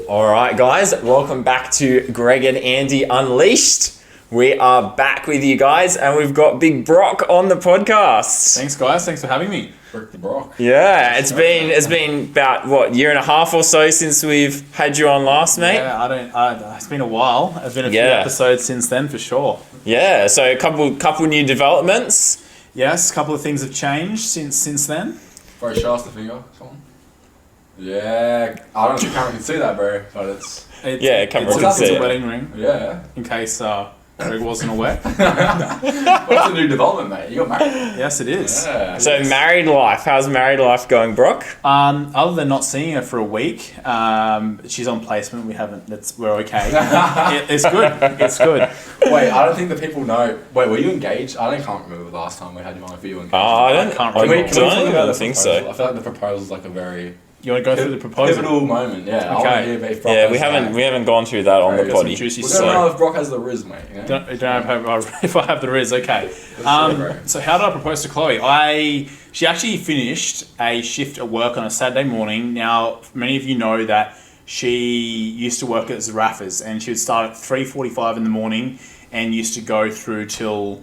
All right, guys, welcome back to Greg and Andy Unleashed. We are back with you guys, and we've got Big Brock on the podcast. Thanks, guys. Thanks for having me. Brock the Brock. Yeah, it's been about year and a half or so since we've had you on last, mate. Yeah, it's been a while. There's been a few episodes since then for sure. Yeah, so a couple new developments. Yes, a couple of things have changed since then. Bro, show us the finger. Come on. Yeah, I don't know if the camera can see that, bro, but it's camera can see it. It's a wedding ring. Yeah. In case Greg wasn't aware. What's the new development, mate? You got married? Yes, it is. Yeah. So married life. How's married life going, Brock? Other than not seeing her for a week, she's on placement. We're okay. It's good. It's good. Wait, I don't think the people know. Wait, were you engaged? I can't remember the last time we had you on. If you were engaged. I can't remember. I think so. I feel like the proposal is like a very You want to go through the proposal? pivotal moment. Yeah. Okay. I want to hear if Brock has we haven't gone through that on the Got potty. juicy We're stuff. gonna know if Brock has the riz, mate. You know? Don't have if I have the riz, okay. bro. So how did I propose to Chloe? She actually finished a shift at work on a Saturday morning. Now, many of you know that she used to work at Zaraffa's, and she would start at 3:45 in the morning and used to go through till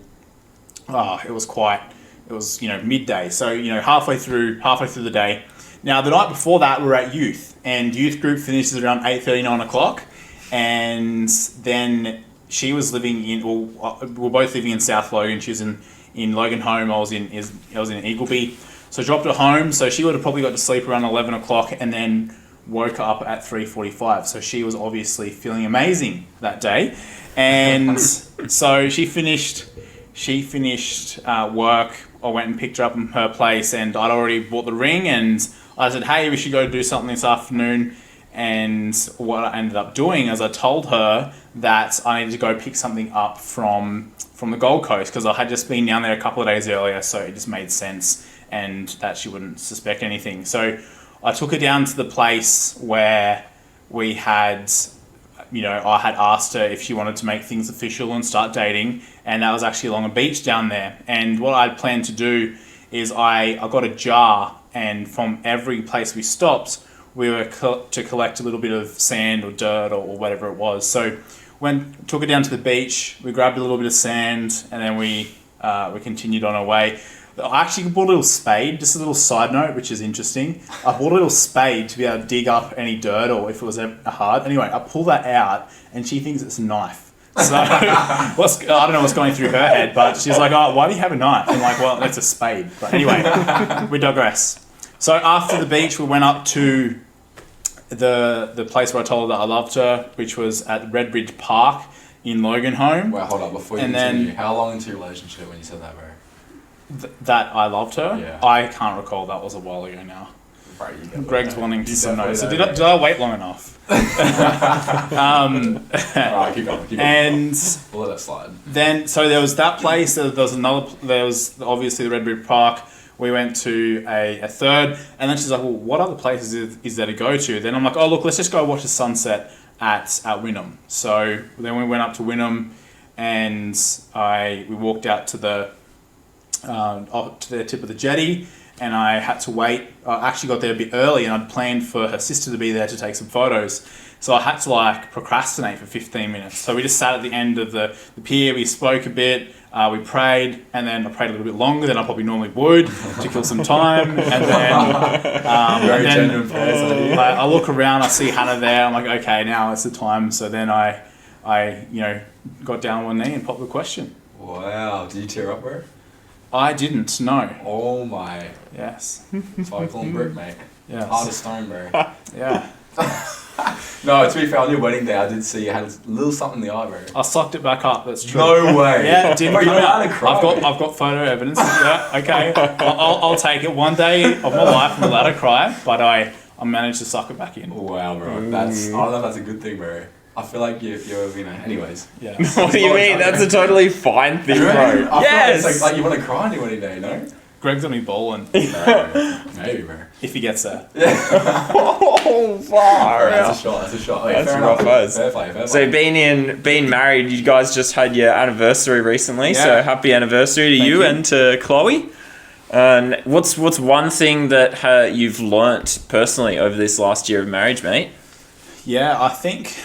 it was midday. So halfway through the day. Now, the night before that, we were at youth, and youth group finishes around 8:30, 9 o'clock, and then she was living we were both living in South Logan. She was in Logan home. I was in Eagleby. So I dropped her home, so she would have probably got to sleep around 11 o'clock, and then woke her up at 3:45. So she was obviously feeling amazing that day, and so she finished work. I went and picked her up in her place, and I'd already bought the ring, and I said, hey, we should go do something this afternoon. And what I ended up doing is I told her that I needed to go pick something up from the Gold Coast, because I had just been down there a couple of days earlier, so it just made sense, and that she wouldn't suspect anything. So I took her down to the place where we had, I had asked her if she wanted to make things official and start dating, and that was actually along a beach down there. And what I'd planned to do is I got a jar, and from every place we stopped, we were to collect a little bit of sand or dirt or whatever it was. So took her down to the beach, we grabbed a little bit of sand, and then we continued on our way. I actually bought a little spade, just a little side note, which is interesting. I bought a little spade to be able to dig up any dirt or if it was hard. Anyway, I pull that out, and she thinks it's a knife. So I don't know what's going through her head, but she's like, oh, why do you have a knife? I'm like, well, that's a spade. But anyway, we digress. So after the beach, we went up to the place where I told her that I loved her, which was at Redbridge Park in Logan home. Wait, hold up. Before you continue, how long into your relationship when you said that, bro? That I loved her? Yeah. I can't recall. That was a while ago now. Right, Greg's wanting to know. So did I wait long enough? Alright, keep going. And we'll let that slide. Then, so there was that place. There was obviously the Redbridge Park. We went to a third, and then she's like, well, what other places is there to go to? Then I'm like, oh, look, let's just go watch the sunset at Wynnum. So then we went up to Wynnum, and we walked out to the tip of the jetty, and I had to wait. I actually got there a bit early, and I'd planned for her sister to be there to take some photos. So I had to procrastinate for 15 minutes. So we just sat at the end of the pier, we spoke a bit, we prayed, and then I prayed a little bit longer than I probably normally would to kill some time. And then, I look around, I see Hannah there, I'm like, okay, now it's the time. So then I got down on one knee and popped the question. Wow, did you tear up, bro? I didn't, no. Oh my. Yes. That's why I call him brick, mate. Yes. Hard as stone, bro. Yeah. No, to be fair, on your wedding day, I did see you had a little something in the eye, bro. I sucked it back up, that's true. No way. Yeah, it didn't Bro, come you're out. allowed to cry. I've got photo evidence. Yeah, okay. I'll take it. One day of my life I'm allowed to cry, but I managed to suck it back in. Wow, bro. I don't know if that's a good thing, bro. I feel like you're anyways. Yeah. What do you mean? That's a totally fine thing, bro. Yes! It's like you want to cry on your wedding day, no? Greg's gonna be bowling. Maybe, bro. If he gets there. Oh, far. That's a shot. Okay, That's rough as. Fair play. So being married, you guys just had your anniversary recently. Yeah. So happy anniversary to Thank you and to Chloe. And what's one thing that you've learnt personally over this last year of marriage, mate? Yeah, I think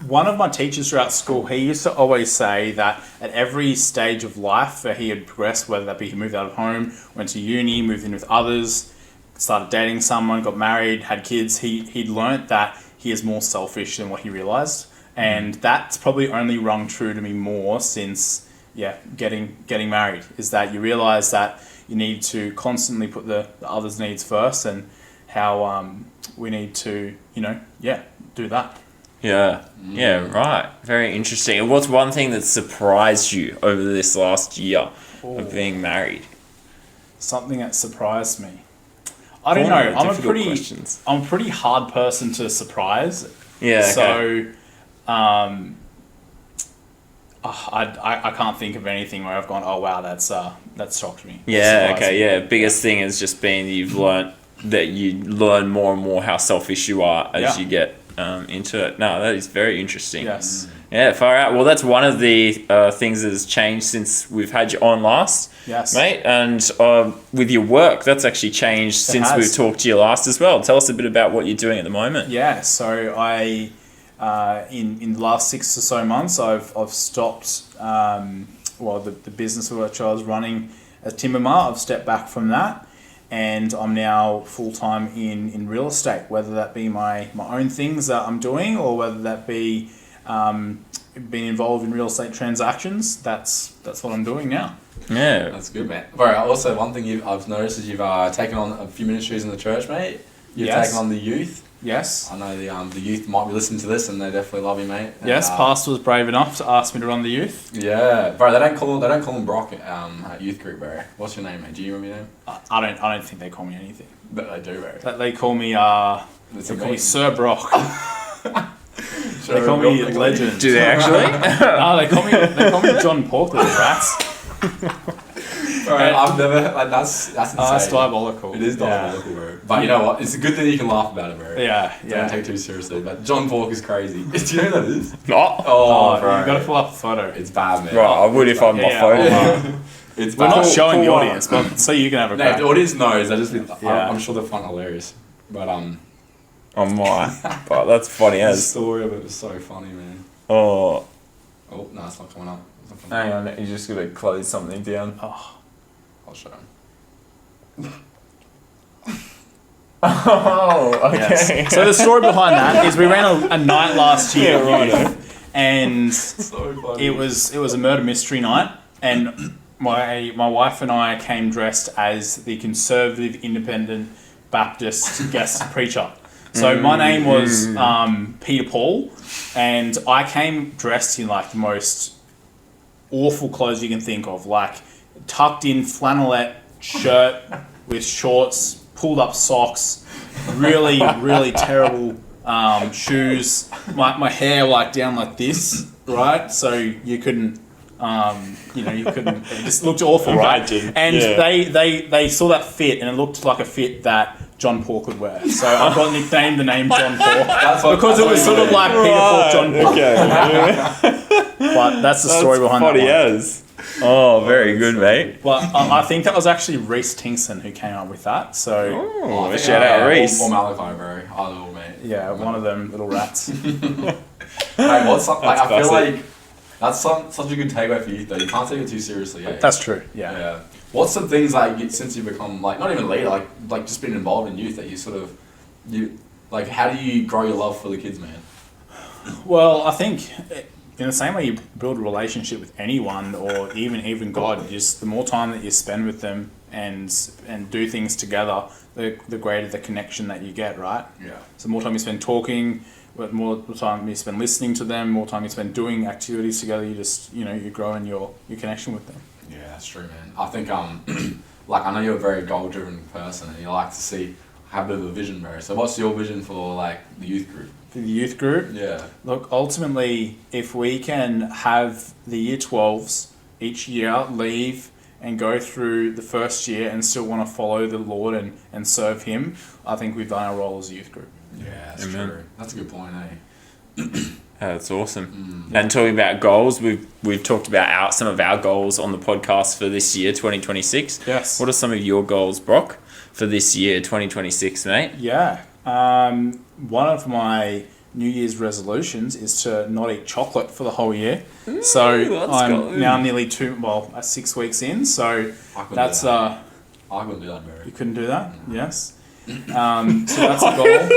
one of my teachers throughout school, he used to always say that at every stage of life that he had progressed, whether that be he moved out of home, went to uni, moved in with others, started dating someone, got married, had kids, he'd learnt that he is more selfish than what he realised. And that's probably only rung true to me more since, getting married, is that you realise that you need to constantly put the other's needs first, and how we need to, do that. Yeah. Yeah, right. Very interesting. And what's one thing that surprised you over this last year of being married? Something that surprised me. I don't know. I'm a pretty hard person to surprise. Yeah. Okay. So, I can't think of anything where I've gone, oh wow, that's shocked me. Yeah. Okay. Yeah. Biggest thing has just been you've learnt that you learn more and more how selfish you are as you get into it. No, that is very interesting. Yes. Yeah, far out. Well, that's one of the things that has changed since we've had you on last, yes, mate. And with your work, that's actually changed since we've talked to you last as well. Tell us a bit about what you're doing at the moment. Yeah, so I, in the last 6 or so months, I've stopped, the business which I was running as Timber Mart. I've stepped back from that. And I'm now full-time in real estate, whether that be my own things that I'm doing, or whether that be being involved in real estate transactions. That's what I'm doing now. Yeah. That's good, mate. Bro, also one thing I've noticed is you've taken on a few ministries in the church, mate. You've taken on the youth. Yes. I know the youth might be listening to this, and they definitely love you, mate. Yes, Pastor was brave enough to ask me to run the youth. Yeah, bro. They don't call him Brock at youth group, bro. What's your name, mate? Do you remember your name? I don't think they call me anything. But they do, bro. They call me me Sir Brock. They call me Legend. Do they actually? No, they call me John Pork, little rats. Bro, I've never that's insane. That's diabolical. It is diabolical, bro. But you know what? It's a good thing you can laugh about it, bro. Yeah. Don't take it too seriously. But John Pork is crazy. Do you know who that is? Not. Oh, bro. You've got to pull up the photo. It's bad, man. Right, I would if I'm my phone. It's We're bad. not showing the audience, but so you can have a crack. No, the audience knows. I'm sure they find it hilarious. But I might. But that's funny the as. story of it was so funny, man. Oh, no, it's not coming up. hang on. You just gotta close something down. Oh. I'll show him. Oh, okay. Yes. So the story behind that is we ran a night last year, and So funny. it was a murder mystery night, and my wife and I came dressed as the conservative independent Baptist guest preacher. So my name was Peter Paul, and I came dressed in like the most awful clothes you can think of, like tucked in flannelette shirt with shorts, pulled up socks, really, really terrible shoes. My hair like down like this, right? So you couldn't, it just looked awful, right? And they saw that fit, and it looked like a fit that John Pork would wear. So I got nicknamed the name John Pork because it was sort of like Peter Pork, John Pork. Okay. But that's the story behind that one. As. Oh, very good, mate. But I think that was actually Reese Tingson who came up with that. So Shout out Reese. Or Malachi, bro. Either or, mate. yeah, one of them little rats. Mate, what's something? Like, I feel like that's such a good takeaway for you, though. You can't take it too seriously. Eh? That's true. Yeah. Yeah. What's some things like since you've become like not even leader, like just being involved in youth that you how do you grow your love for the kids, man? Well, I think in the same way you build a relationship with anyone, or even God, just the more time that you spend with them and do things together, the greater the connection that you get, right? Yeah. So the more time you spend talking, more time you spend listening to them, more time you spend doing activities together, you just you're growing your connection with them. Yeah, that's true, man. I think like I know you're a very goal driven person and you like to have a bit of a vision, bro. So what's your vision for like the youth group? For the youth group? Yeah. Look, ultimately, if we can have the year 12s each year leave and go through the first year and still want to follow the Lord and serve Him, I think we've done our role as a youth group. Yeah, that's true. That's a good point, eh? That's awesome. And talking about goals, we've talked about some of our goals on the podcast for this year, 2026. Yes. What are some of your goals, Brock, for this year, 2026, mate? Yeah. One of my New Year's resolutions is to not eat chocolate for the whole year. So I'm now nearly 6 weeks in. So that's I couldn't do that, Barry. You couldn't do that? Yes. So that's a goal.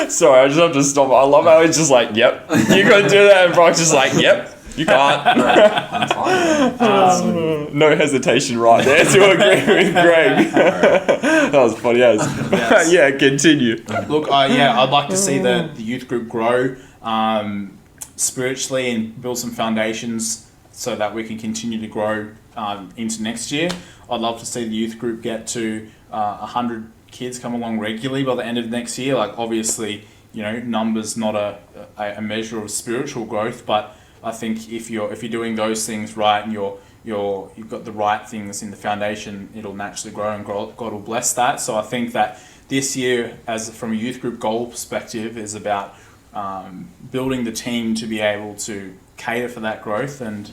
Sorry, I just have to stop. I love how it's just like, yep, you couldn't do that, and Brock's just like, yep, you can't. I'm tired. No hesitation right there to agree with Greg. That was funny as. Yes. Yeah, continue. Look, I'd like to see the youth group grow spiritually and build some foundations so that we can continue to grow into next year. I'd love to see the youth group get to 100 kids come along regularly by the end of next year. Like, obviously, numbers not a measure of spiritual growth, but I think if you're doing those things right and you've got the right things in the foundation, it'll naturally grow, and God will bless that. So I think that this year, as from a youth group goal perspective, is about building the team to be able to cater for that growth, and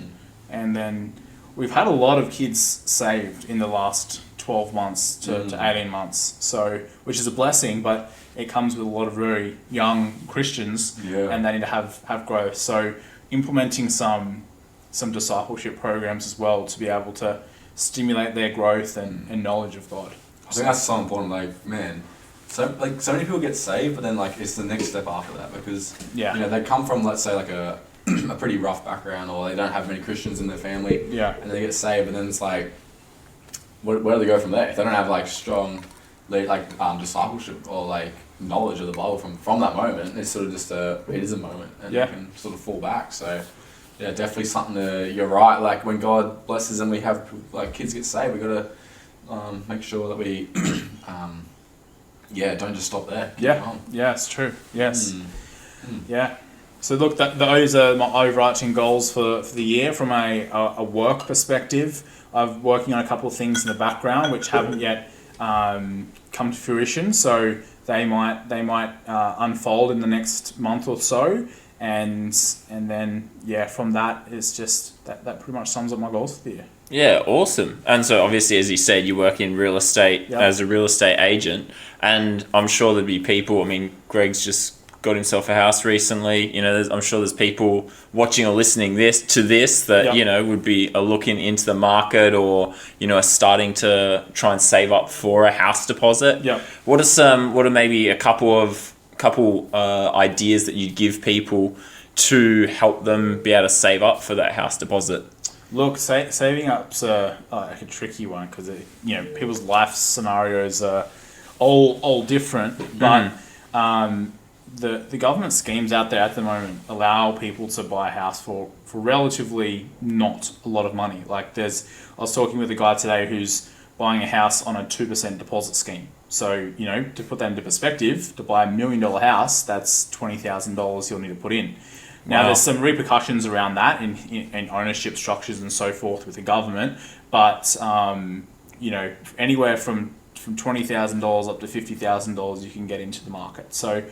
then we've had a lot of kids saved in the last 12 months to 18 months, so which is a blessing, but it comes with a lot of very young Christians, and they need to have growth. So implementing some discipleship programs as well to be able to stimulate their growth and knowledge of God. I think that's so important. Like, man, so many people get saved, but then it's the next step after that, because they come from, let's say, like a pretty rough background, or they don't have many Christians in their family, and they get saved, and then it's like, where do they go from there? If they don't have strong discipleship or knowledge of the Bible from that moment, it's sort of just it is a moment, and you can sort of fall back. So definitely something you're right, when God blesses and we have kids get saved, we got to make sure that we don't just stop there. It's true. Yes. Yeah. So look, those are my overarching goals for the year. From a work perspective, I'm working on a couple of things in the background which haven't yet come to fruition. So they might unfold in the next month or so, and then from that it's just that pretty much sums up my goals for the year. Yeah, awesome. And so obviously, as you said, you work in real estate as a real estate agent, and I'm sure there'd be people. I mean, Greg's just got himself a house recently. I'm sure there's people watching or listening to this that would be looking into the market, or are starting to try and save up for a house deposit. What are maybe a couple ideas that you'd give people to help them be able to save up for that house deposit? Look, saving up's a tricky one, because people's life scenarios are all different, but the government schemes out there at the moment allow people to buy a house for relatively not a lot of money. I was talking with a guy today who's buying a house on a 2% deposit scheme. So, to put that into perspective, to buy $1 million house, that's $20,000 you'll need to put in. Now, there's some repercussions around that in ownership structures and so forth with the government, but anywhere from $20,000 up to $50,000 you can get into the market. So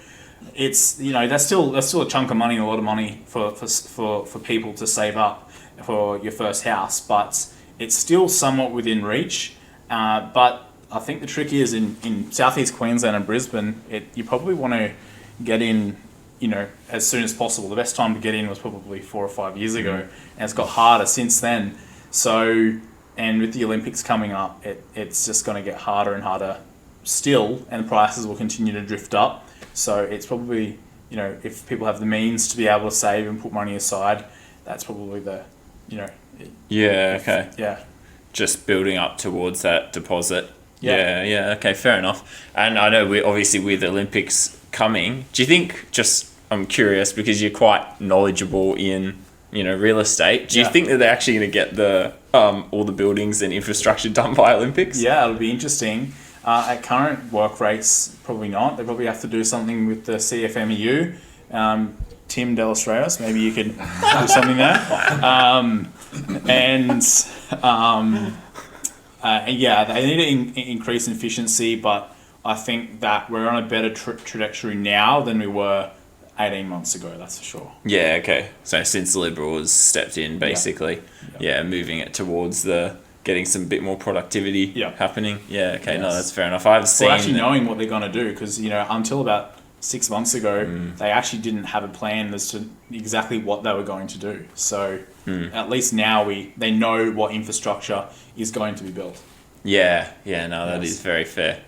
it's that's still a chunk of money, and a lot of money for people to save up for your first house, but it's still somewhat within reach. But I think the trick is in southeast Queensland and Brisbane, you probably want to get in as soon as possible. The best time to get in was probably 4 or 5 years ago, and it's got harder since then. So, and with the Olympics coming up, it's just going to get harder and harder still, and prices will continue to drift up. So it's probably, if people have the means to be able to save and put money aside, that's probably the, just building up towards that deposit. Okay, fair enough. And I know we're obviously with the Olympics coming, do you think, I'm curious because you're quite knowledgeable in real estate, do you think that they're actually going to get the all the buildings and infrastructure done by Olympics? It'll be interesting. At current work rates, probably not. They probably have to do something with the CFMEU. Tim Delastrayos, maybe you could do something there. They need to increase efficiency, but I think that we're on a better trajectory now than we were 18 months ago, that's for sure. So since the Liberals stepped in, basically, moving it towards the getting some bit more productivity happening. Yeah, okay, Yes. no, that's fair enough. I've seen... Well, actually knowing what they're going to do, because, until about 6 months ago, they actually didn't have a plan as to exactly what they were going to do. So at least now they know what infrastructure is going to be built. Yeah, no, that is very fair.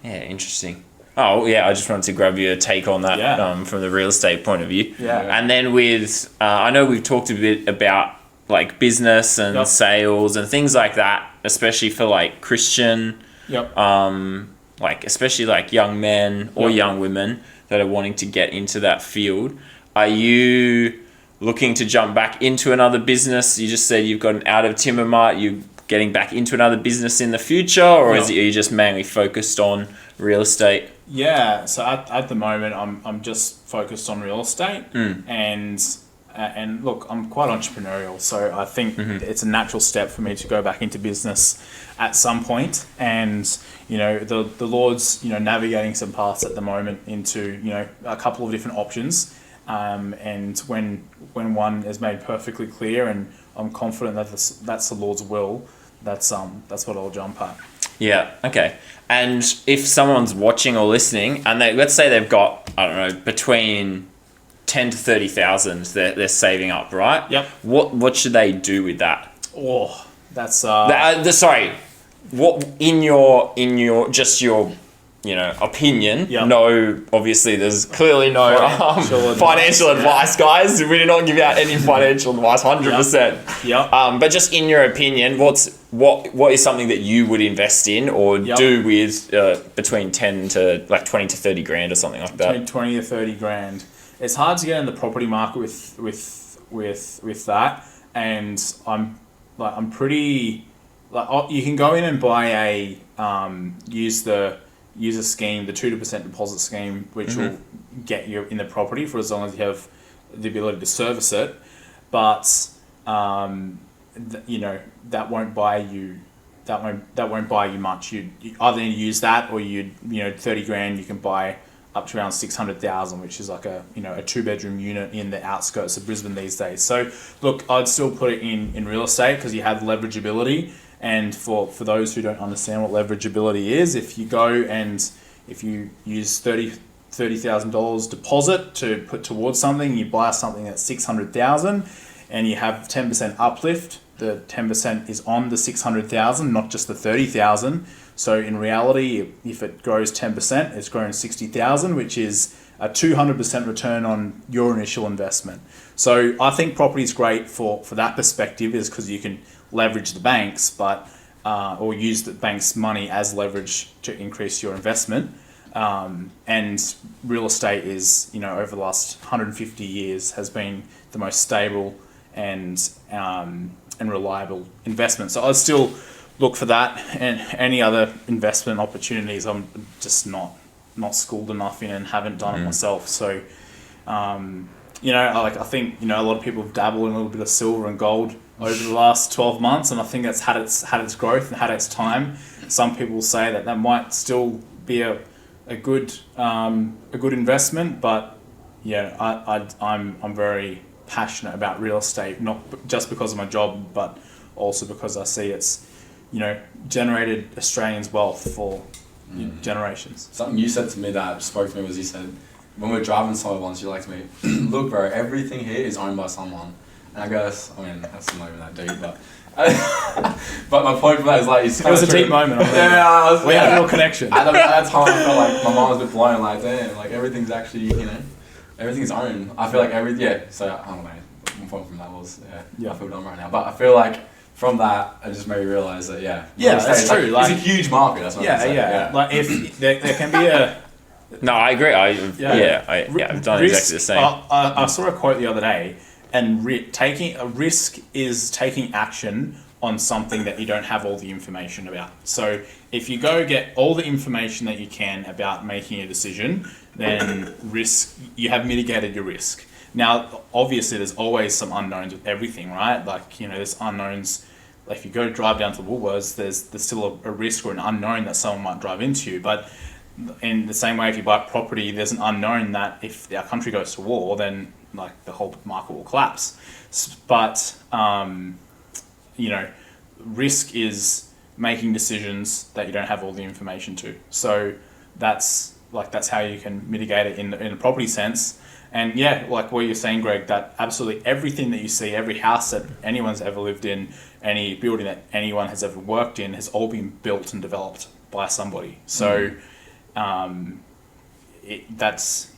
Yeah, interesting. Oh, yeah, I just wanted to grab your take on that from the real estate point of view. Yeah. And then with, I know we've talked a bit about like business and sales and things like that, especially for like Christian, like especially like young men or young women that are wanting to get into that field. Are you looking to jump back into another business? You just said you've got an out of timber mart, you getting back into another business in the future, or are you just mainly focused on real estate? Yeah, so at the moment I'm just focused on real estate, and look, I'm quite entrepreneurial, so I think it's a natural step for me to go back into business at some point. And the Lord's navigating some paths at the moment into a couple of different options, and when one is made perfectly clear, and I'm confident that that's the Lord's will, that's what I'll jump at. Yeah, okay. And if someone's watching or listening, and let's say they've got, I don't know, between 10 to 30,000 they're saving up, right? Yep. What should they do with that? Oh, that's sorry. What in your just your opinion? Yep. No, obviously there's clearly no financial advice, guys. We do not give out any financial advice, 100%. Yep. But just in your opinion, what is something that you would invest in or do with between 10 to like 20 to 30 grand or something like that? Between 20 to 30 grand. It's hard to get in the property market with that, and I'm pretty like you can go in and buy a use a scheme, the 2% deposit scheme, which will get you in the property for as long as you have the ability to service it, but that won't buy you. That won't buy you much. You either need to use that, or 30 grand you can buy up to around 600,000, which is like a 2-bedroom unit in the outskirts of Brisbane these days. So look, I'd still put it in real estate because you have leverageability. And for those who don't understand what leverageability is, if you go and if you use $30,000 deposit to put towards something, you buy something at 600,000, and you have 10% uplift. The 10% is on the 600,000, not just the 30,000. So in reality, if it grows 10%, it's grown 60,000, which is a 200% return on your initial investment. So I think property is great for that perspective, is because you can leverage the banks, or use the bank's money as leverage to increase your investment. And real estate is, over the last 150 years has been the most stable and reliable investment. So I'd still look for that, and any other investment opportunities I'm just not schooled enough in and haven't done it myself. So, I think, a lot of people have dabbled in a little bit of silver and gold over the last 12 months, and I think that's had its growth and had its time. Some people say that might still be a good investment, but I'm very passionate about real estate, not just because of my job, but also because I see it's generated Australians' wealth for generations. Something you said to me that spoke to me was, you said, when we were driving somewhere once, you liked me, look bro, everything here is owned by someone. And I guess, that's not even that deep, but but my point for that is like, it was a deep moment. We had a real connection. At that time I felt like my mom was a bit blown, like damn, like everything's actually, everything's owned. I feel like so I don't know, my point from that was, I feel dumb right now, but I feel like from that, I just made me realise that, that's true. It's a huge market, that's what I'm saying. Yeah. Like, if there can be a... No, I agree. I've done exactly the same. I saw a quote the other day, and taking a risk is taking action on something that you don't have all the information about. So if you go get all the information that you can about making a decision, then you have mitigated your risk. Now, obviously, there's always some unknowns with everything, right? Like, there's unknowns. Like if you go drive down to Woolworths, there's still a risk or an unknown that someone might drive into you. But in the same way, if you buy property, there's an unknown that if our country goes to war, then like the whole market will collapse. But risk is making decisions that you don't have all the information to. So that's how you can mitigate it in a property sense. And yeah, like what you're saying, Greg, that absolutely everything that you see, every house that anyone's ever lived in, any building that anyone has ever worked in, has all been built and developed by somebody. So that's,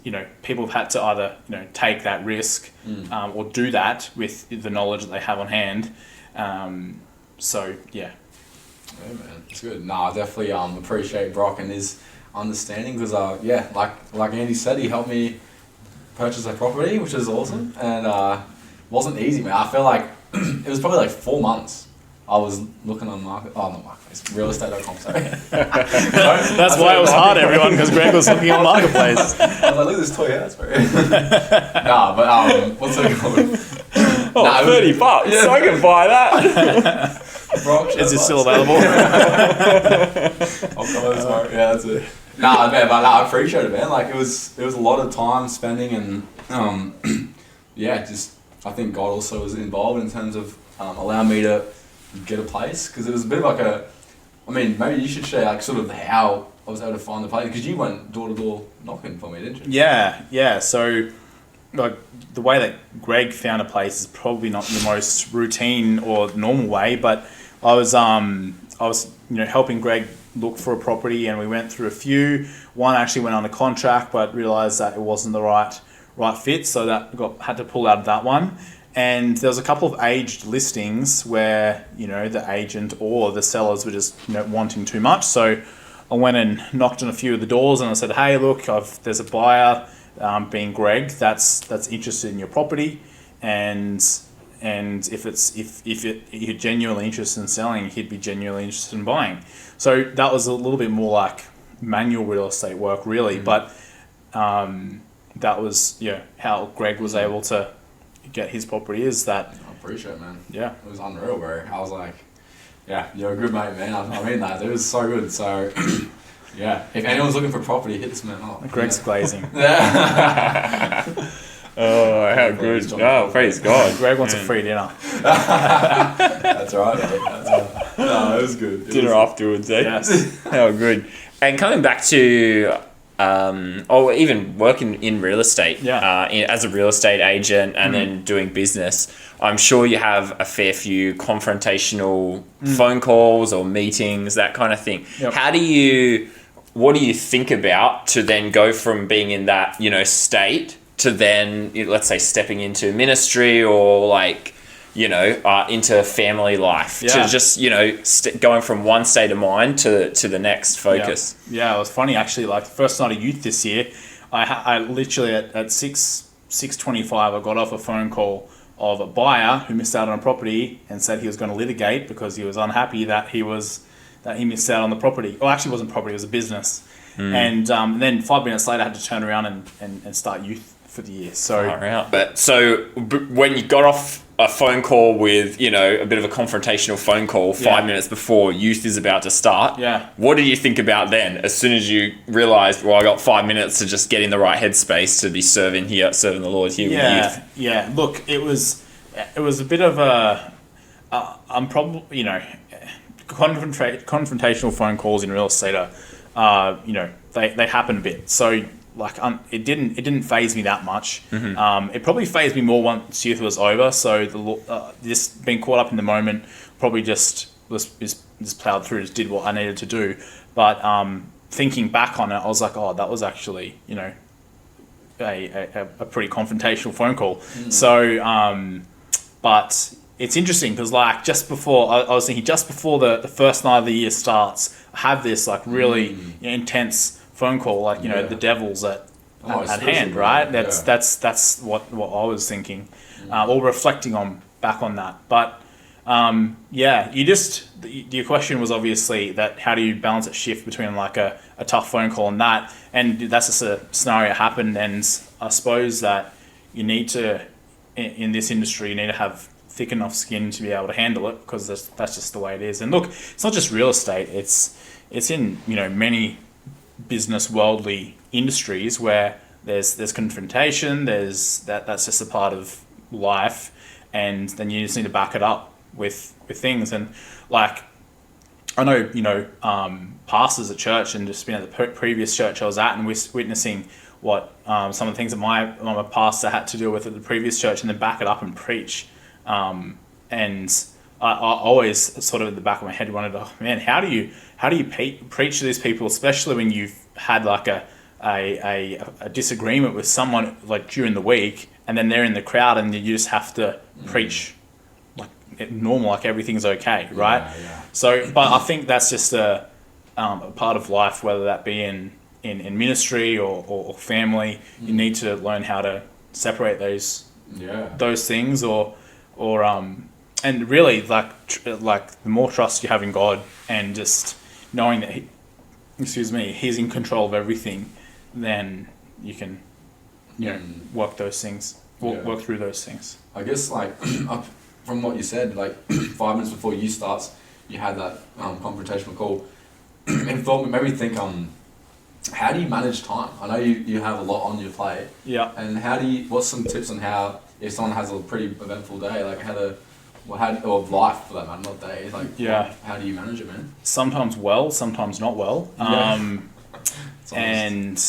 people have had to either, take that risk or do that with the knowledge that they have on hand. So, yeah. Yeah, man, it's good. No, I definitely appreciate Brock and his understanding because, like Andy said, he helped me purchase a property, which is awesome, and wasn't easy, man. I feel like it was probably like 4 months. I was looking on Marketplace, realestate.com, sorry. That's why it was hard, everyone, because Greg was looking on Marketplace. I was like, look at this toy house, bro. Nah, but what's it called? Oh, $30, yeah. I can buy that. Brock, is it still available? I'll come over tomorrow. Yeah, that's it. Nah, man, but I appreciate it, man. Like it was a lot of time spending, and just I think God also was involved in terms of allowing me to get a place, because it was a bit of like maybe you should share like sort of how I was able to find the place, because you went door to door knocking for me, didn't you? Yeah. So like the way that Greg found a place is probably not the most routine or normal way, but I was helping Greg look for a property, and we went through a few. One actually went under contract, but realised that it wasn't the right fit, so that had to pull out of that one. And there was a couple of aged listings where the agent or the sellers were just wanting too much. So I went and knocked on a few of the doors, and I said, "Hey, look, there's a buyer, being Greg, that's interested in your property, and if you're genuinely interested in selling, he'd be genuinely interested in buying." So that was a little bit more like manual real estate work, really. But that was how Greg was able to get his property. Is that I appreciate it, man. Yeah, it was unreal, bro. I was like, yeah, you're a good mate, man. I mean that. It was so good. So yeah, if anyone's looking for property, hit this man up. Greg's glazing. Oh, how good. Oh, praise God. Greg wants a free dinner. That's right. No, it was good. Dinner afterwards, eh? Yes. How good. And coming back to, or even working in real estate, as a real estate agent and then doing business, I'm sure you have a fair few confrontational phone calls or meetings, that kind of thing. Yep. What do you think about to then go from being in that, state to then, let's say, stepping into ministry or like, into family life, to just, going from one state of mind to the next focus? Yeah, it was funny actually. Like the first night of youth this year, I literally at 6:25 I got off a phone call of a buyer who missed out on a property and said he was going to litigate because he was unhappy that he missed out on the property. Well, actually, it wasn't property; it was a business. And then 5 minutes later, I had to turn around and start youth for the year. So when you got off a phone call with, a bit of a confrontational phone call 5 minutes before youth is about to start, what did you think about then? As soon as you realised, I got 5 minutes to just get in the right headspace to be serving the Lord here with youth. Yeah. Look, it was a bit of I'm probably, confrontational phone calls in real estate are, they happen a bit. So like it didn't faze me that much. It probably fazed me more once youth was over. So this being caught up in the moment probably just plowed through, just did what I needed to do. But thinking back on it, I was like, oh, that was actually a pretty confrontational phone call. So but it's interesting because like just before I was thinking, just before the first night of the year starts, I have this like really intense phone call, like the devil's at hand, right? That's what I was thinking, or reflecting back on that. But your question was obviously that how do you balance that shift between like a tough phone call and that, and that's just a scenario happened. And I suppose that you need to, in this industry, you need to have thick enough skin to be able to handle it, because that's just the way it is. And look, it's not just real estate; it's in many business worldly industries where there's confrontation, that's just a part of life, and then you just need to back it up with things. And like, I know, pastors at church, and just been at the previous church I was at and witnessing what some of the things that my pastor had to deal with at the previous church, and then back it up and preach. And I always sort of at the back of my head wondered, oh man, how do you preach to these people, especially when you've had like a disagreement with someone like during the week, and then they're in the crowd, and you just have to preach like normal, like everything's okay, right? Yeah. So, but I think that's just a part of life, whether that be in ministry or family. You need to learn how to separate those things, or and really like the more trust you have in God, and just knowing that He's in control of everything, then you can work those things, work through those things. I guess like from what you said, like 5 minutes before you starts, you had that confrontational call. It made me think, how do you manage time? I know you have a lot on your plate. Yeah. And what's some tips on how, if someone has a pretty eventful day, like or life for that matter, not day, like how do you manage it, man? Sometimes well, sometimes not well. And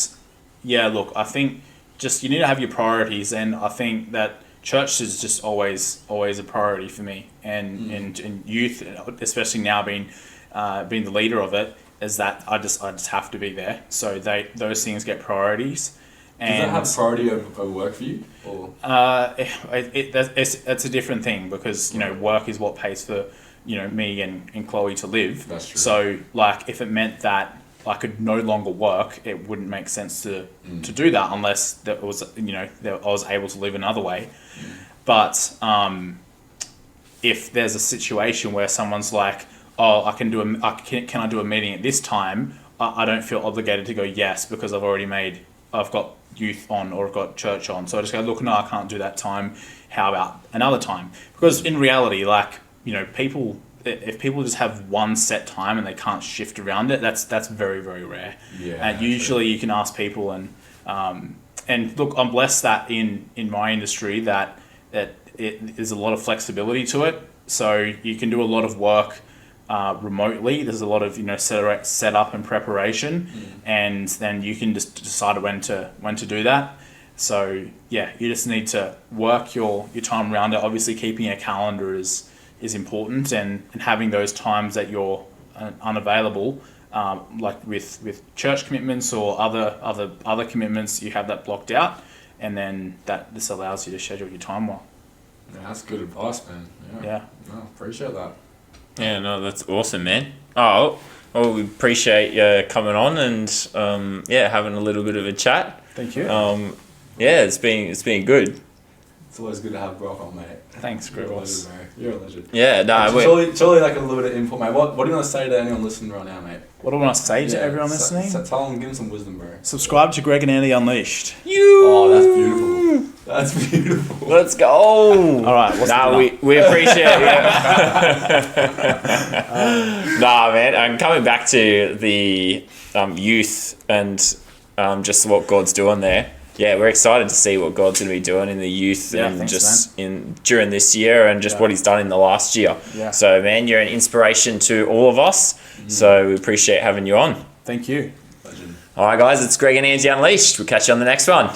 yeah, look, I think just you need to have your priorities, and I think that church is just always a priority for me, and youth, especially now being the leader of it, is that I just have to be there. So those things get priorities. Does that have priority over work for you? Or? It's a different thing, because work is what pays for me and Chloe to live. That's true. So like if it meant that I could no longer work, it wouldn't make sense to do that unless that was that I was able to live another way. But if there's a situation where someone's like, oh, can I do a meeting at this time? I don't feel obligated to go yes, because I've got youth on, or I've got church on. So I just go, look, no, I can't do that time. How about another time? Because in reality, like, if people just have one set time and they can't shift around it, that's very, very rare. Yeah. And usually you can ask people, and look, I'm blessed that in my industry that there's a lot of flexibility to it. So you can do a lot of work remotely. There's a lot of set up and preparation, and then you can just decide when to do that. So yeah, you just need to work your time around it. Obviously, keeping a calendar is important, and having those times that you're unavailable, like with church commitments or other commitments, you have that blocked out, and then this allows you to schedule your time well. Yeah, that's good advice, man. Yeah. No, appreciate that. Yeah, no, that's awesome, man. Oh, well, we appreciate you coming on and having a little bit of a chat. Thank you. It's been good. It's always good to have Brock on, mate. Thanks, Gregos. You're a legend. Yeah, no, surely like a little bit of input, mate. What do you want to say to anyone listening right now, mate? What do I want to say to everyone listening? Tell them, give them some wisdom, bro. Subscribe to Greg and Andy Unleashed. Oh, that's beautiful. That's beautiful. Let's go. All right. We appreciate it. Nah, man. And coming back to the youth and just what God's doing there. Yeah, we're excited to see what God's going to be doing in the youth during this year, and just what He's done in the last year. Yeah. So, man, you're an inspiration to all of us. So we appreciate having you on. Thank you. Legend. All right, guys, it's Greg and Andy Unleashed. We'll catch you on the next one.